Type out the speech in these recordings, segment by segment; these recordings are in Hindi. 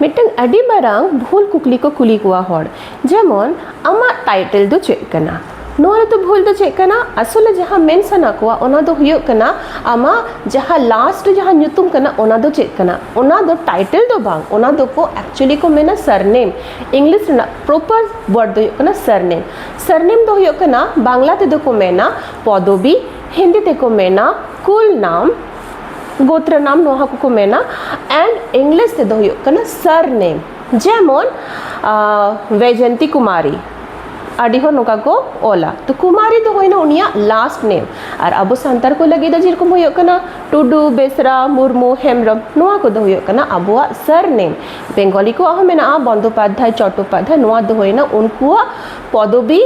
मिटन अडी मारांग भूल कुकली को कुली कुआ हॉड जेमन आमा टाइटल दो चेक करना नोरे तो भूल दो चेक करना असले जहाँ मेन सना कुआ ओना दो हुयो करना आमा जहाँ लास्ट जहाँ न्यूतुम करना ओना दो चेक करना ओना दो टाइटल दो बांग ओना दो को एक्चुअली को मेना सरनेम इंग्लिश ना प्रॉपर वर्ड दो करना सरनेम दो हुयो करना बांग्ला ते दो को मेना पदवी हिंदी ते को मेना कुल नाम गोत्र नाम नोहा को मेना एंड इंग्लिश ते दो हुयो करना सरनेम जेमन वैजयंती कुमारी आदि हो नोका को ओला तो कुमारी तो होइना उनिया लास्ट नेम और अब सांतार को लगे जेरकम होयो कना टुडू बेसरा मुर्मू हेमब्रम नोआ को दो होयो कना अबुआ सरनेम बेंगली को आहो मेना बंदोपाध्याय चट्टोपाध्याय नोआ दो होइना उनकुआ पदवी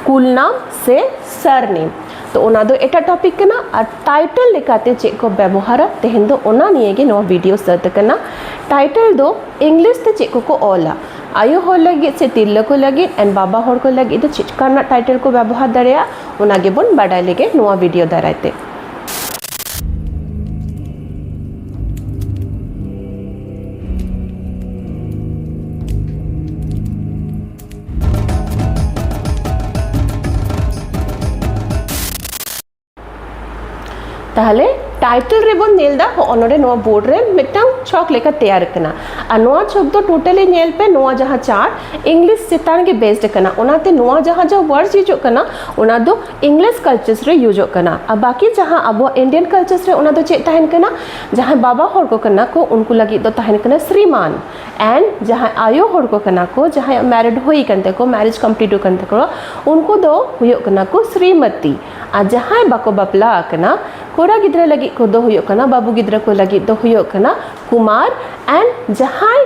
कुल नाम से सरनेम तो ओना दो एटा टॉपिक कना और टाइटल लेकाते चेक को व्यवहार तेहन दो ओना निये गे नो वीडियो सर्च कना टाइटल दो इंग्लिश ते चेक को ओला आयो हो लगे से तिरला को लगे एंड बाबा होर को लगे तो चिटकाना टाइटल को व्यवहार दरिया ओनागे बन बाडाय लेगे नोआ वीडियो दारायते ताहले टाइटल रे बन नेल दा ओनोरे नो बोर्ड रे मिटंग छक लेका तैयार करना आ नोआ छक दो टोटली नेल पे नोआ जहां चार इंग्लिश चितान के बेस्ड करना ओनाते नोआ जहां जो वर्ड्स यूज करना ओना दो इंग्लिश कल्चर्स रे यूज करना आ बाकी जहां अब इंडियन कल्चर्स रे ओना दो चे तहन करना जहां बाबा होर को करना को उनको लगी दो तहन करना श्रीमान एंड जहां आयो होर को करना को जहां मैरिड होई कंते को मैरिज कंप्लीट कंते को उनको दो हुयो करना को श्रीमती आ जहां बाको बपला करना कोड़ा गिद्रा लगी को दो हुयो कना बाबू गिद्रा को लगी दो हुयो कना कुमार एंड जहां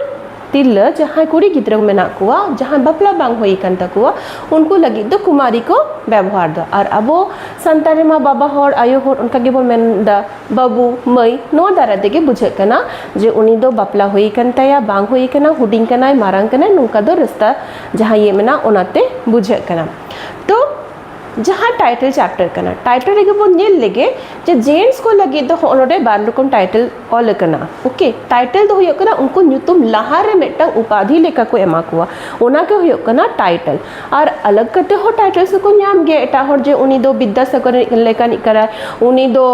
तिल जहां कुड़ी गिद्रा में ना कुआ जहां बपला बांग होई कंता कुआ उनको लगी दो कुमारी को व्यवहार दो और अबो संतान मा बाबा होर आयो होर उनका गे बोल मेनदा बाबू मई नो दारा देगे बुझे कना जे उनी दो बपला होई कंता या बांग होई कना हुडिंग कना मारांग कना नुका दो रास्ता जहां ये मेना ओनाते बुझे कना तो जहाँ टाइटल चैप्टर करना टाइटल लेगे वो नेल लेगे जे जेंट्स को लगे तो ओनोडे बार लोकन टाइटल ऑल करना ओके टाइटल तो हुयो करना उनको न्यूतुम लहारे मेटंग उपाधि लेका को एमा कुआ ओना के हुयो करना टाइटल और अलग करते हो टाइटल से को न्याम गे एटा होर जे उनी दो विद्यासागर लेका निकरा उनी दो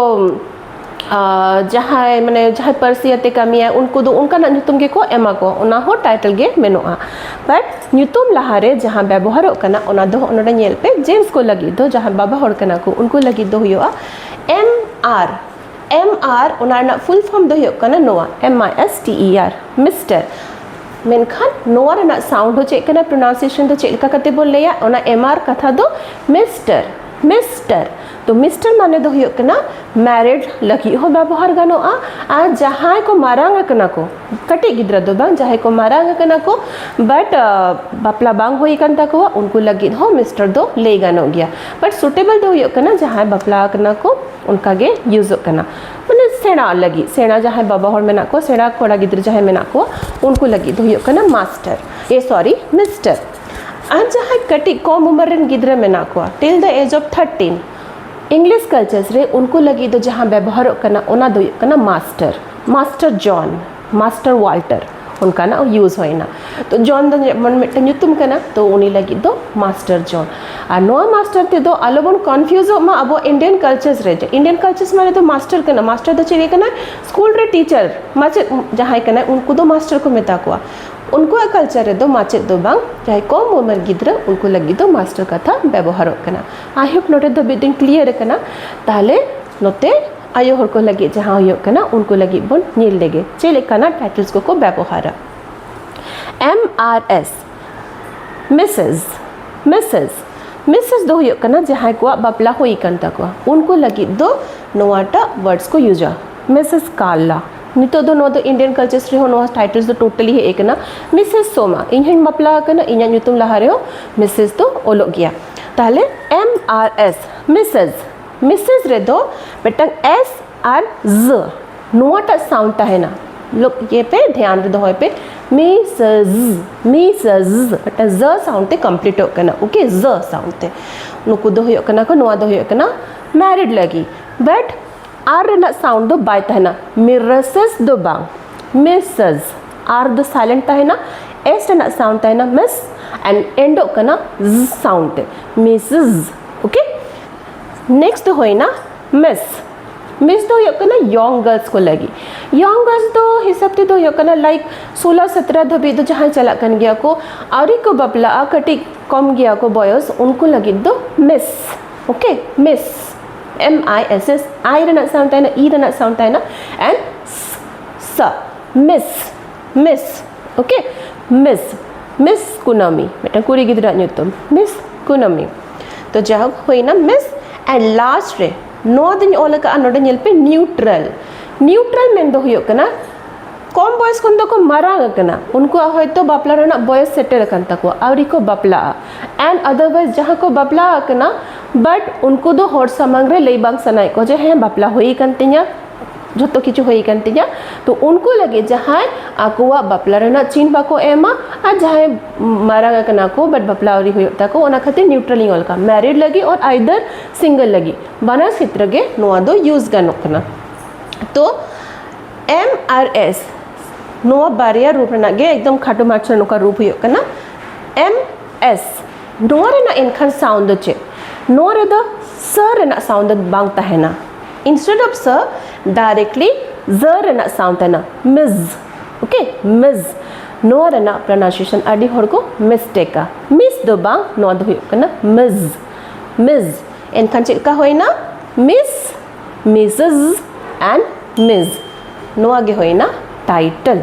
जहाँ माने जहाँ पर्सियते कमी है उनको दो उनका न्यूतुम गे को एमा को ओना हो टाइटल गे मेनोआ बट न्यूतुम लहारे जहाँ व्यवहार कना ओना दो ओनोडे नेल पे जेंट्स को लगी दो जहाँ बाबा होर कना को उनको लगी दो हुआ एम आर ओना फुल फॉर्म दो कना नोआ MISTER मिस्टर मेनखान नोआ रना साउंड हो चेक करना प्रोनाउंसिएशन तो चेक करते बोल लिया ओना MR कथा दो मिस्टर तो मिस्टर माने दो हुयो कना मैरिड लगी हो व्यवहार गानोआ आ जहां को मारांग कना को कटे गिद्रा दो बांग जहां को मारांग कना को बट बपला बांग होई कंता को उनको लगी हो मिस्टर दो ले गानो गया बट सुटेबल दो हुयो कना जहां बपला कना को उनका गे यूज करना माने सेना लगी सेना जहां बाबा होर मेना को सेना कोड़ा गिद्र जहां मेना को उनको लगी दो हुयो कना मिस्टर आज जहाँ कटी कम उम्र रन गिद्रा मेना को till the age of 13 English cultures रे उनको लगी दो जहाँ व्यवहार करना ओना दो करना मास्टर जॉन मास्टर वाल्टर उनका ना यूज होना तो जॉन दो मन मिट्टे न्यूतुम करना तो उन्हीं लगी दो मास्टर जॉन और नोआ मास्टर ते दो आलोबन कंफ्यूज हो मा अब इंडियन कल्चर्स रे इंडियन कल्चर्स माने तो मास्टर करना मास्टर तो चेगे करना स्कूल रे टीचर माचे जहाँ करना उनको दो मास्टर को मेता को उनको कल्चर रे दो माचे दो बांग चाहे कम उम्र गिद्रा उनको लगी दो मास्टर कथा व्यवहार करना आई होप नोटे दो बिटिंग क्लियर करना ताले नोते आयो होर को लगे जहाँ हुयो करना उनको लगी बन नील लेगे चले करना टाइटल्स को व्यवहार MRS मिसेस दो हुयो करना जहाँ को बपला होई कंता को उनको लगी दो नोआटा वर्ड्स को यूजा मिसेस कार्ला नितो दो नो दो इंडियन कल्चर्स रे हो नो टाइटल्स दो टोटली है एक ना मिसेस सोमा इन्हें बपला करना इन्हें न्यूतुम लहारे हो मिसेस तो ओलो गया ताले MRS मिसेस रे दो बेटा SR नोटा साउंड है ना लोग ये पे ध्यान दो हो पे मिसेस बेटा ज साउंड ते कंप्लीट हो करना ओके ज साउंड ते नुको दो हो करना को नोआ दो हो करना मैरिड लगी बट आर ना साउंड दो बाय तहना मिसेस दो बांग R द साइलेंट तहना S रना साउंड तहना मिस एंड एंडो कना Z sound Mrs okay next होइना मिस दो योकना यंग गर्ल्स को लगी यंग गर्ल्स दो हिसाब ते दो योकना लाइक 16-17 धबी दो जहाँ चला कन गया को आरी को बपला कटी कम गया को बॉयज उनको लगी दो miss okay miss MISS I रना साउंड है ना E रना साउंड है ना एंड स मिस ओके मिस कुनामी बेटा कुड़ी गिदरा न्यूतम मिस कुनामी तो जहाँ हुई ना मिस एंड लास्ट रे नो दिन ओला का नोडे नेल पे न्यूट्रल मेन दो हुयो कना कम बॉयस खन दो को मारा कना उनको होयतो बापला रना बॉयस सेटल कन तको आवरी को बापला एंड अदरवाइज जहाँ को बापला कना बट उनको दो हर सामांग रे लई बांग सनाई को जे हैं बापला होई कन तिया जो किचु होई कन तिया तो उनको लगे जहाँ आकुआ बापला रना चिन्ह बाको एमा आ जहाँ मारा कना को बट बापला आवरी हुयो तको ओना खातिर न्यूट्रल ओल का मैरिड लगी और आइदर सिंगल लगी बना क्षेत्र गे नोआ दो यूज गानोग कना तो MRS नोआ बारिया रूप रना गे एकदम खाटो माछर नुका रूप हुयो कना MS नोआ रेना इनखान साउंड चे नोआ रे द स रेना साउंड बांग तहना इंस्टेड ऑफ स डायरेक्टली ज रेना साउंड तहना मिज ओके मिज नोआ रेना प्रोनाउंसिएशन आदि हर को मिस्टेक का मिस दो बांग नोआ दो हुयो कना मिज इनखान चेका होइना मिस मिसेस एंड मिज नोआ गे होइना टाइटल